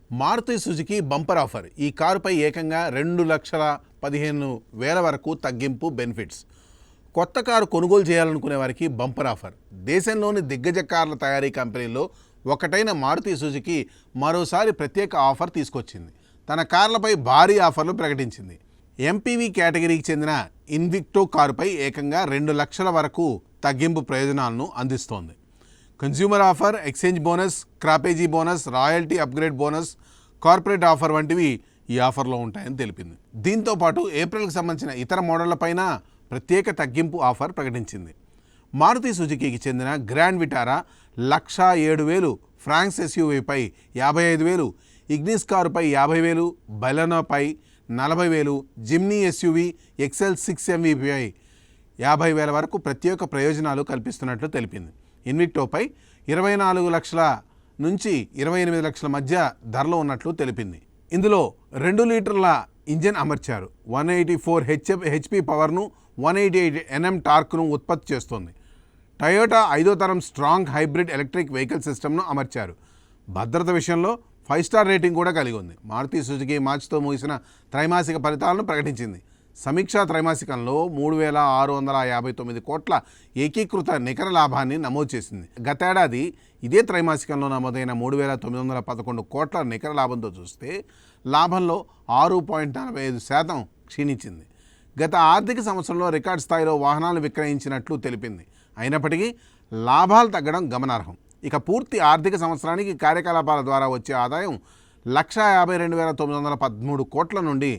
Maruti Suzuki bumper offer. ఈ కారుపై ఏకంగా 2,15,000 వరకు తగ్గింపు బెనిఫిట్స్. కొత్త కారు కొనుగోలు చేయాలనుకునే వారికి బంపర్ ఆఫర్. దేశంలోని దిగ్గజ కార్ల తయారీ కంపెనీల్లో ఒకటైన మారుతి సుజుకి మరోసారి ప్రత్యేక ఆఫర్ తీసుకొచ్చింది. తన కార్లపై భారీ ఆఫర్లు ప్రకటించింది. ఎంపీవీ కేటగిరీకి చెందిన ఇన్విక్టో కారుపై ఏకంగా 2 లక్షల వరకు తగ్గింపు ప్రయోజనాలను అందిస్తోంది. Consumer offer, exchange bonus, scrappage bonus, royalty upgrade bonus, corporate offer వంటివి ఈ ఆఫర్లో ఉంటాయని తెలిపింది. దీంతో పాటు ఏప్రిల్కి సంబంధించిన ఇతర మోడళ్లపైన ప్రత్యేక తగ్గింపు ఆఫర్ ప్రకటించింది. మారుతి సుజుకీకి చెందిన గ్రాండ్ విటారా 1,07,000, ఫ్రాంక్స్ ఎస్యూవీపై 55,000, ఇగ్నిస్ కారుపై 50,000, బెలెనోపై 40,000, జిమ్నీ ఎస్యూవీ ఎక్సెల్ 6MVపై 50,000 వరకు ప్రత్యేక ప్రయోజనాలు కల్పిస్తున్నట్లు తెలిపింది. ఇన్విక్టోపై 24 లక్షల నుంచి 28 లక్షల మధ్య ధరలో ఉన్నట్లు తెలిపింది. ఇందులో 2 లీటర్ల ఇంజిన్ అమర్చారు. 184 HP పవర్ను, 188 Nm టార్క్ను ఉత్పత్తి చేస్తోంది. టయోటా 5వ తరం స్ట్రాంగ్ హైబ్రిడ్ ఎలక్ట్రిక్ వెహికల్ సిస్టమ్ను అమర్చారు. భద్రత విషయంలో 5 స్టార్ రేటింగ్ కూడా కలిగి ఉంది. మారుతి సుజుకి మార్చితో ముగిసిన త్రైమాసిక ఫలితాలను ప్రకటించింది. సమీక్షా త్రైమాసికంలో 3,659 కోట్ల ఏకీకృత నికర లాభాన్ని నమోదు చేసింది. గతేడాది ఇదే త్రైమాసికంలో నమోదైన 3,911 కోట్ల నికర లాభంతో చూస్తే లాభంలో 6.45% క్షీణించింది. గత ఆర్థిక సంవత్సరంలో రికార్డు స్థాయిలో వాహనాలను విక్రయించినట్లు తెలిపింది. అయినప్పటికీ లాభాలు తగ్గడం గమనార్హం. ఇక పూర్తి ఆర్థిక సంవత్సరానికి కార్యకలాపాల ద్వారా వచ్చే ఆదాయం 1,52,913 కోట్ల నుండి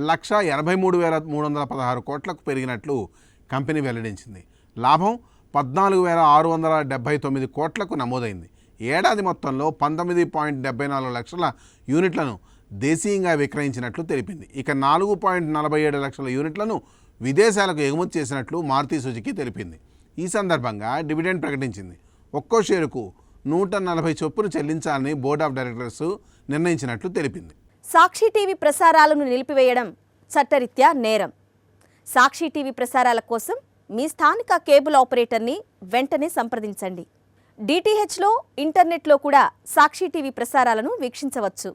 1,83,316 కోట్లకు పెరిగినట్లు కంపెనీ వెల్లడించింది. లాభం 14,679 కోట్లకు నమోదైంది. ఏడాది మొత్తంలో 19.74 లక్షల యూనిట్లను దేశీయంగా విక్రయించినట్లు తెలిపింది. ఇక 4.47 లక్షల యూనిట్లను విదేశాలకు ఎగుమతి చేసినట్లు మారుతి సుజుకి తెలిపింది. ఈ సందర్భంగా డివిడెండ్ ప్రకటించింది. ఒక్కో షేరుకు 140 చొప్పున చెల్లించాలని బోర్డ్ ఆఫ్ డైరెక్టర్స్ నిర్ణయించినట్లు తెలిపింది. సాక్షి టీవీ ప్రసారాలను నిలిపివేయడం చట్టరీత్యా నేరం. సాక్షి టీవీ ప్రసారాల కోసం మీ స్థానిక కేబుల్ ఆపరేటర్ని వెంటనే సంప్రదించండి. డిటిహెచ్లో, ఇంటర్నెట్లో కూడా సాక్షి టీవీ ప్రసారాలను వీక్షించవచ్చు.